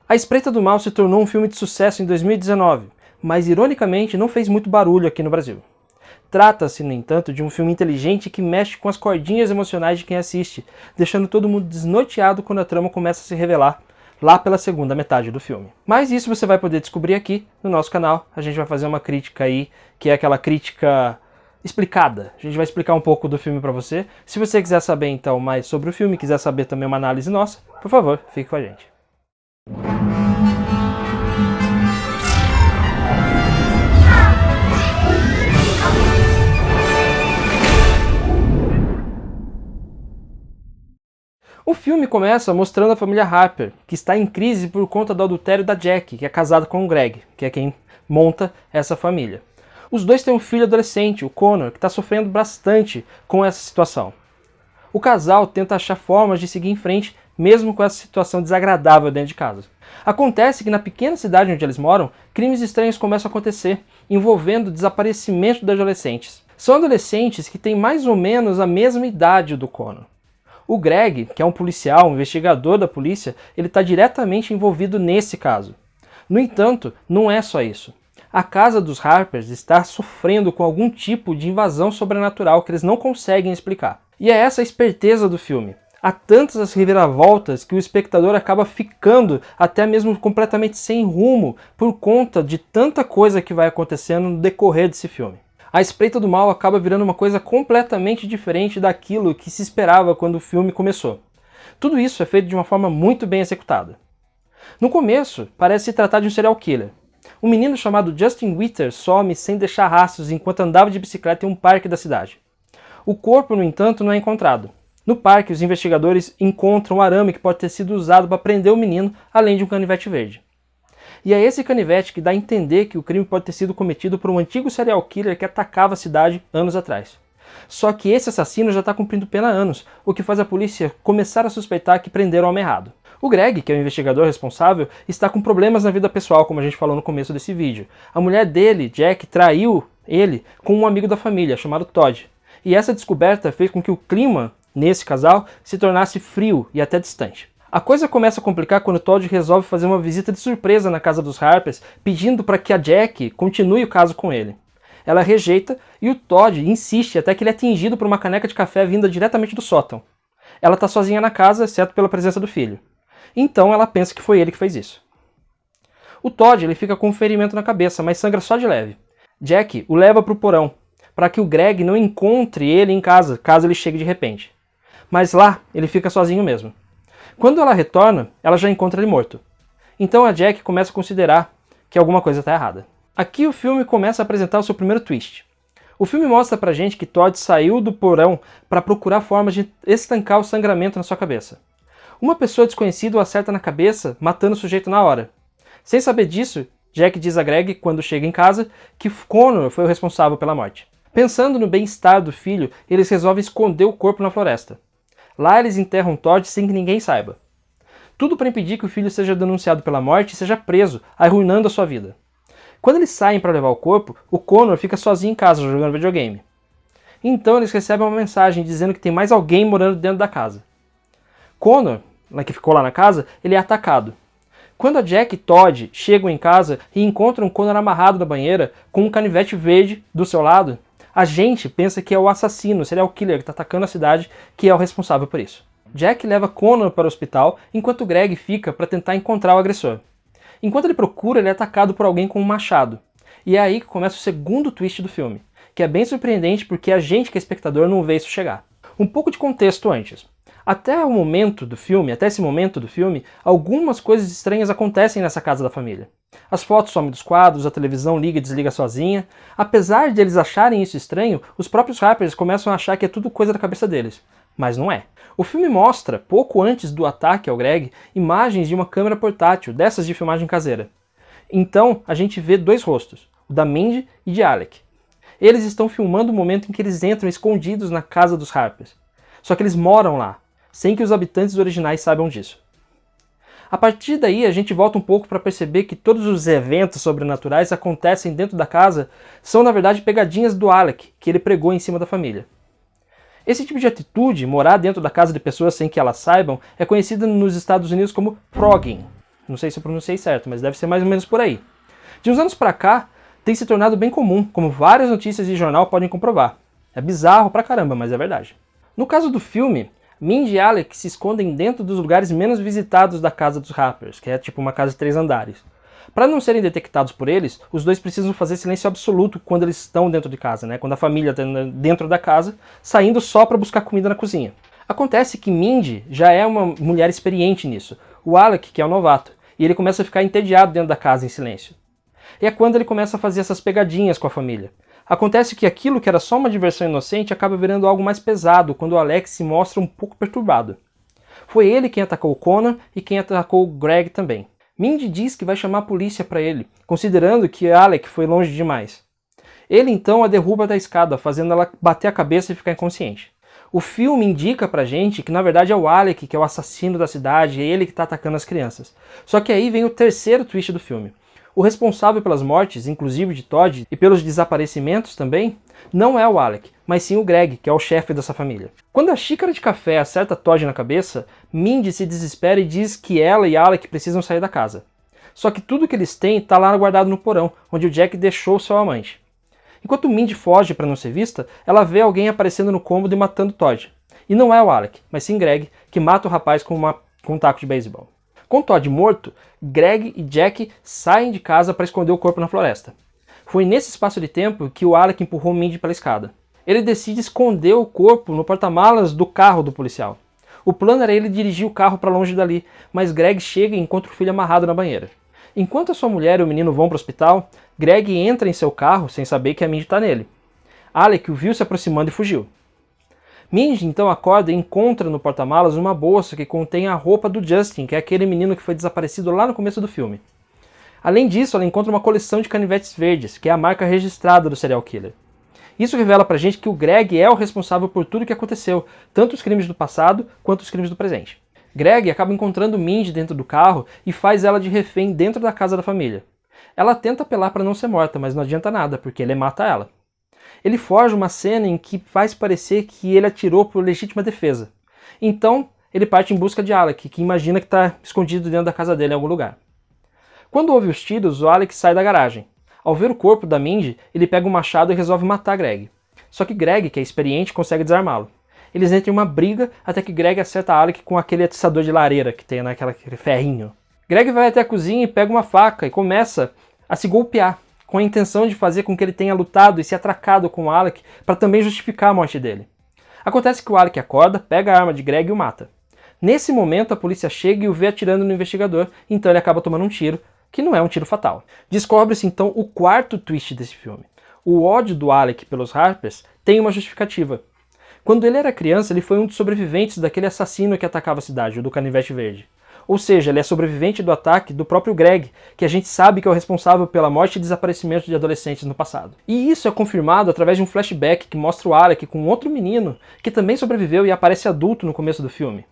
A Espreita do Mal se tornou um filme de sucesso em 2019, mas ironicamente não fez muito barulho aqui no Brasil. Trata-se, no entanto, de um filme inteligente que mexe com as cordinhas emocionais de quem assiste, deixando todo mundo desnorteado quando a trama começa a se revelar, lá pela segunda metade do filme. Mas isso você vai poder descobrir aqui no nosso canal. A gente vai fazer uma crítica aí, que é aquela crítica explicada. A gente vai explicar um pouco do filme pra você. Se você quiser saber então mais sobre o filme, quiser saber também uma análise nossa, por favor, fique com a gente. O filme começa mostrando a família Harper, que está em crise por conta do adultério da Jack, que é casada com o Greg, que é quem monta essa família. Os dois têm um filho adolescente, o Connor, que está sofrendo bastante com essa situação. O casal tenta achar formas de seguir em frente, mesmo com essa situação desagradável dentro de casa. Acontece que na pequena cidade onde eles moram, crimes estranhos começam a acontecer, envolvendo o desaparecimento de adolescentes. São adolescentes que têm mais ou menos a mesma idade do Connor. O Greg, que é um policial, um investigador da polícia, ele está diretamente envolvido nesse caso. No entanto, não é só isso. A casa dos Harpers está sofrendo com algum tipo de invasão sobrenatural que eles não conseguem explicar. E é essa a esperteza do filme. Há tantas as reviravoltas que o espectador acaba ficando até mesmo completamente sem rumo por conta de tanta coisa que vai acontecendo no decorrer desse filme. A Espreita do Mal acaba virando uma coisa completamente diferente daquilo que se esperava quando o filme começou. Tudo isso é feito de uma forma muito bem executada. No começo, parece se tratar de um serial killer. Um menino chamado Justin Witter some sem deixar rastros enquanto andava de bicicleta em um parque da cidade. O corpo, no entanto, não é encontrado. No parque, os investigadores encontram um arame que pode ter sido usado para prender o menino, além de um canivete verde. E é esse canivete que dá a entender que o crime pode ter sido cometido por um antigo serial killer que atacava a cidade anos atrás. Só que esse assassino já está cumprindo pena há anos, o que faz a polícia começar a suspeitar que prenderam o homem errado. O Greg, que é o investigador responsável, está com problemas na vida pessoal, como a gente falou no começo desse vídeo. A mulher dele, Jack, traiu ele com um amigo da família, chamado Todd. E essa descoberta fez com que o clima nesse casal se tornasse frio e até distante. A coisa começa a complicar quando Todd resolve fazer uma visita de surpresa na casa dos Harpers, pedindo para que a Jack continue o caso com ele. Ela rejeita e o Todd insiste até que ele é atingido por uma caneca de café vinda diretamente do sótão. Ela está sozinha na casa, exceto pela presença do filho. Então ela pensa que foi ele que fez isso. O Todd ele fica com um ferimento na cabeça, mas sangra só de leve. Jack o leva para o porão, para que o Greg não encontre ele em casa, caso ele chegue de repente. Mas lá ele fica sozinho mesmo. Quando ela retorna, ela já encontra ele morto. Então a Jack começa a considerar que alguma coisa está errada. Aqui o filme começa a apresentar o seu primeiro twist. O filme mostra pra gente que Todd saiu do porão para procurar formas de estancar o sangramento na sua cabeça. Uma pessoa desconhecida o acerta na cabeça, matando o sujeito na hora. Sem saber disso, Jack diz a Greg, quando chega em casa, que Connor foi o responsável pela morte. Pensando no bem-estar do filho, eles resolvem esconder o corpo na floresta. Lá eles enterram Todd sem que ninguém saiba. Tudo para impedir que o filho seja denunciado pela morte e seja preso, arruinando a sua vida. Quando eles saem para levar o corpo, o Connor fica sozinho em casa jogando videogame. Então eles recebem uma mensagem dizendo que tem mais alguém morando dentro da casa. Connor, que ficou lá na casa, ele é atacado. Quando a Jack e Todd chegam em casa e encontram Connor amarrado na banheira com um canivete verde do seu lado, a gente pensa que é o assassino, o serial killer que está atacando a cidade, que é o responsável por isso. Jack leva Connor para o hospital, enquanto Greg fica para tentar encontrar o agressor. Enquanto ele procura, ele é atacado por alguém com um machado. E é aí que começa o segundo twist do filme, que é bem surpreendente porque a gente, que é espectador, não vê isso chegar. Um pouco de contexto antes. Até esse momento do filme, algumas coisas estranhas acontecem nessa casa da família. As fotos somem dos quadros, a televisão liga e desliga sozinha. Apesar de eles acharem isso estranho, os próprios Harpers começam a achar que é tudo coisa da cabeça deles. Mas não é. O filme mostra, pouco antes do ataque ao Greg, imagens de uma câmera portátil, dessas de filmagem caseira. Então, a gente vê dois rostos, o da Mandy e de Alec. Eles estão filmando o momento em que eles entram escondidos na casa dos Harpers. Só que eles moram lá, sem que os habitantes originais saibam disso. A partir daí, a gente volta um pouco para perceber que todos os eventos sobrenaturais acontecem dentro da casa são, na verdade, pegadinhas do Alec, que ele pregou em cima da família. Esse tipo de atitude, morar dentro da casa de pessoas sem que elas saibam, é conhecido nos Estados Unidos como frogging. Não sei se eu pronunciei certo, mas deve ser mais ou menos por aí. De uns anos pra cá, tem se tornado bem comum, como várias notícias de jornal podem comprovar. É bizarro pra caramba, mas é verdade. No caso do filme, Mindy e Alec se escondem dentro dos lugares menos visitados da casa dos Harpers, que é tipo uma casa de 3 andares. Para não serem detectados por eles, os dois precisam fazer silêncio absoluto quando eles estão dentro de casa, né? Quando a família está dentro da casa, saindo só para buscar comida na cozinha. Acontece que Mindy já é uma mulher experiente nisso, o Alec que é o novato, e ele começa a ficar entediado dentro da casa em silêncio. E é quando ele começa a fazer essas pegadinhas com a família. Acontece que aquilo que era só uma diversão inocente acaba virando algo mais pesado quando o Alex se mostra um pouco perturbado. Foi ele quem atacou o Connor e quem atacou o Greg também. Mindy diz que vai chamar a polícia para ele, considerando que Alec foi longe demais. Ele então a derruba da escada, fazendo ela bater a cabeça e ficar inconsciente. O filme indica pra gente que na verdade é o Alec que é o assassino da cidade, é ele que está atacando as crianças. Só que aí vem o terceiro twist do filme. O responsável pelas mortes, inclusive de Todd, e pelos desaparecimentos também, não é o Alec, mas sim o Greg, que é o chefe dessa família. Quando a xícara de café acerta Todd na cabeça, Mindy se desespera e diz que ela e Alec precisam sair da casa. Só que tudo que eles têm está lá guardado no porão, onde o Jack deixou seu amante. Enquanto Mindy foge para não ser vista, ela vê alguém aparecendo no cômodo e matando Todd. E não é o Alec, mas sim Greg, que mata o rapaz com um taco de beisebol. Com Todd morto, Greg e Jack saem de casa para esconder o corpo na floresta. Foi nesse espaço de tempo que o Alec empurrou Mindy pela escada. Ele decide esconder o corpo no porta-malas do carro do policial. O plano era ele dirigir o carro para longe dali, mas Greg chega e encontra o filho amarrado na banheira. Enquanto a sua mulher e o menino vão para o hospital, Greg entra em seu carro sem saber que a Mindy está nele. Alec o viu se aproximando e fugiu. Mindy então acorda e encontra no porta-malas uma bolsa que contém a roupa do Justin, que é aquele menino que foi desaparecido lá no começo do filme. Além disso, ela encontra uma coleção de canivetes verdes, que é a marca registrada do serial killer. Isso revela pra gente que o Greg é o responsável por tudo o que aconteceu, tanto os crimes do passado quanto os crimes do presente. Greg acaba encontrando Mindy dentro do carro e faz ela de refém dentro da casa da família. Ela tenta apelar para não ser morta, mas não adianta nada, porque ele mata ela. Ele forja uma cena em que faz parecer que ele atirou por legítima defesa. Então, ele parte em busca de Alec, que imagina que está escondido dentro da casa dele em algum lugar. Quando ouve os tiros, o Alec sai da garagem. Ao ver o corpo da Mindy, ele pega um machado e resolve matar Greg. Só que Greg, que é experiente, consegue desarmá-lo. Eles entram em uma briga até que Greg acerta Alec com aquele atiçador de lareira que tem naquele ferrinho. Greg vai até a cozinha e pega uma faca e começa a se golpear, com a intenção de fazer com que ele tenha lutado e se atracado com o Alec para também justificar a morte dele. Acontece que o Alec acorda, pega a arma de Greg e o mata. Nesse momento a polícia chega e o vê atirando no investigador, então ele acaba tomando um tiro, que não é um tiro fatal. Descobre-se então o quarto twist desse filme. O ódio do Alec pelos Harpers tem uma justificativa. Quando ele era criança, ele foi um dos sobreviventes daquele assassino que atacava a cidade, o do Canivete Verde. Ou seja, ele é sobrevivente do ataque do próprio Greg, que a gente sabe que é o responsável pela morte e desaparecimento de adolescentes no passado. E isso é confirmado através de um flashback que mostra o Alec com outro menino que também sobreviveu e aparece adulto no começo do filme.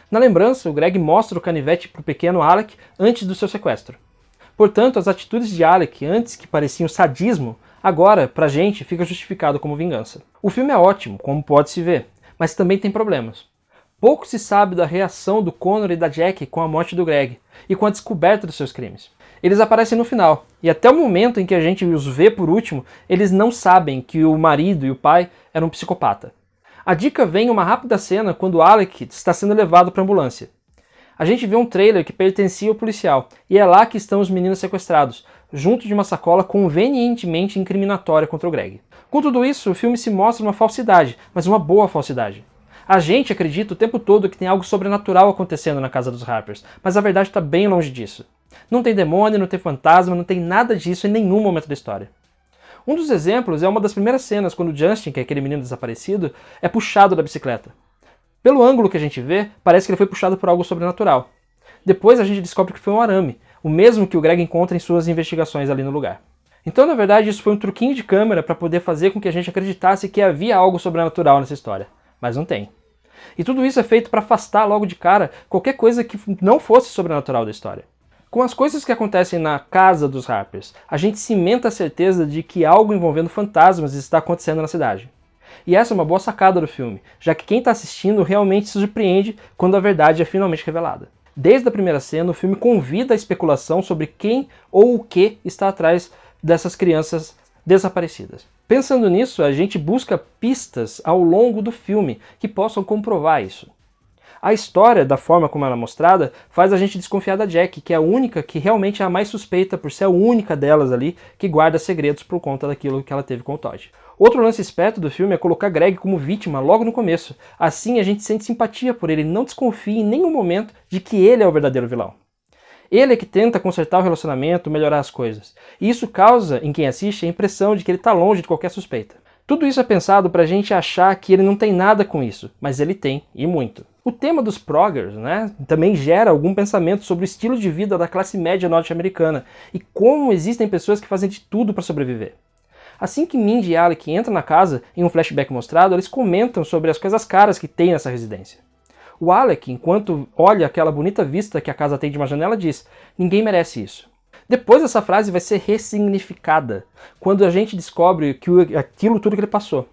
Na lembrança, o Greg mostra o canivete para o pequeno Alec antes do seu sequestro. Portanto, as atitudes de Alec, antes que pareciam sadismo, agora, pra gente, fica justificado como vingança. O filme é ótimo, como pode-se ver, mas também tem problemas. Pouco se sabe da reação do Connor e da Jack com a morte do Greg e com a descoberta dos seus crimes. Eles aparecem no final, e até o momento em que a gente os vê por último, eles não sabem que o marido e o pai eram um psicopata. A dica vem em uma rápida cena quando Alec está sendo levado para a ambulância. A gente vê um trailer que pertencia ao policial, e é lá que estão os meninos sequestrados, junto de uma sacola convenientemente incriminatória contra o Greg. Com tudo isso, o filme se mostra uma falsidade, mas uma boa falsidade. A gente acredita o tempo todo que tem algo sobrenatural acontecendo na casa dos Harpers, mas a verdade está bem longe disso. Não tem demônio, não tem fantasma, não tem nada disso em nenhum momento da história. Um dos exemplos é uma das primeiras cenas quando Justin, que é aquele menino desaparecido, é puxado da bicicleta. Pelo ângulo que a gente vê, parece que ele foi puxado por algo sobrenatural. Depois a gente descobre que foi um arame, o mesmo que o Greg encontra em suas investigações ali no lugar. Então, na verdade, isso foi um truquinho de câmera para poder fazer com que a gente acreditasse que havia algo sobrenatural nessa história. Mas não tem. E tudo isso é feito para afastar logo de cara qualquer coisa que não fosse sobrenatural da história. Com as coisas que acontecem na casa dos Harpers, a gente cimenta a certeza de que algo envolvendo fantasmas está acontecendo na cidade. E essa é uma boa sacada do filme, já que quem está assistindo realmente se surpreende quando a verdade é finalmente revelada. Desde a primeira cena, o filme convida a especulação sobre quem ou o que está atrás dessas crianças desaparecidas. Pensando nisso, a gente busca pistas ao longo do filme que possam comprovar isso. A história, da forma como ela é mostrada, faz a gente desconfiar da Jack, que é a única que realmente é a mais suspeita por ser a única delas ali que guarda segredos por conta daquilo que ela teve com o Todd. Outro lance esperto do filme é colocar Greg como vítima logo no começo. Assim a gente sente simpatia por ele e não desconfia em nenhum momento de que ele é o verdadeiro vilão. Ele é que tenta consertar o relacionamento, melhorar as coisas. E isso causa, em quem assiste, a impressão de que ele está longe de qualquer suspeita. Tudo isso é pensado pra gente achar que ele não tem nada com isso, mas ele tem, e muito. O tema dos proggers, também gera algum pensamento sobre o estilo de vida da classe média norte-americana e como existem pessoas que fazem de tudo para sobreviver. Assim que Mindy e Alec entram na casa, em um flashback mostrado, eles comentam sobre as coisas caras que tem nessa residência. O Alec, enquanto olha aquela bonita vista que a casa tem de uma janela, diz: "Ninguém merece isso." Depois essa frase vai ser ressignificada, quando a gente descobre aquilo tudo que ele passou.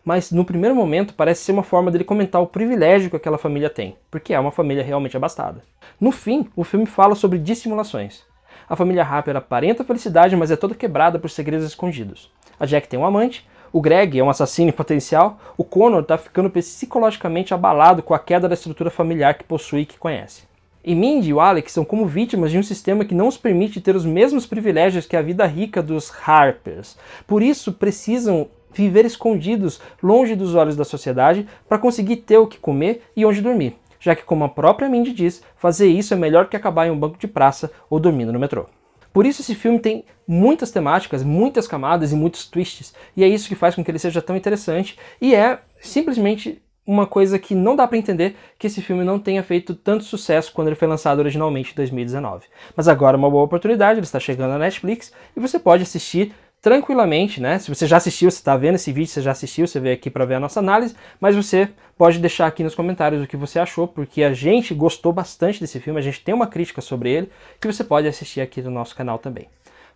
Mas no primeiro momento parece ser uma forma dele comentar o privilégio que aquela família tem, porque é uma família realmente abastada. No fim, o filme fala sobre dissimulações. A família Harper aparenta felicidade, mas é toda quebrada por segredos escondidos. A Jack tem um amante, o Greg é um assassino em potencial, o Connor está ficando psicologicamente abalado com a queda da estrutura familiar que possui e que conhece. E Mindy e o Alec são como vítimas de um sistema que não os permite ter os mesmos privilégios que a vida rica dos Harpers. Por isso precisam viver escondidos, longe dos olhos da sociedade, para conseguir ter o que comer e onde dormir. Já que, como a própria Mindy diz, fazer isso é melhor que acabar em um banco de praça ou dormindo no metrô. Por isso esse filme tem muitas temáticas, muitas camadas e muitos twists, e é isso que faz com que ele seja tão interessante, e é simplesmente uma coisa que não dá para entender que esse filme não tenha feito tanto sucesso quando ele foi lançado originalmente em 2019. Mas agora é uma boa oportunidade, ele está chegando na Netflix, e você pode assistir tranquilamente, Se você já assistiu, você está vendo esse vídeo, você já assistiu, você veio aqui para ver a nossa análise, mas você pode deixar aqui nos comentários o que você achou, porque a gente gostou bastante desse filme, a gente tem uma crítica sobre ele, que você pode assistir aqui no nosso canal também.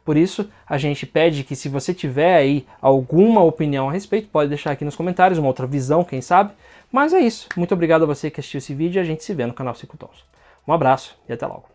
Por isso, a gente pede que se você tiver aí alguma opinião a respeito, pode deixar aqui nos comentários, uma outra visão, quem sabe. Mas é isso, muito obrigado a você que assistiu esse vídeo e a gente se vê no canal 5 Tons. Um abraço e até logo.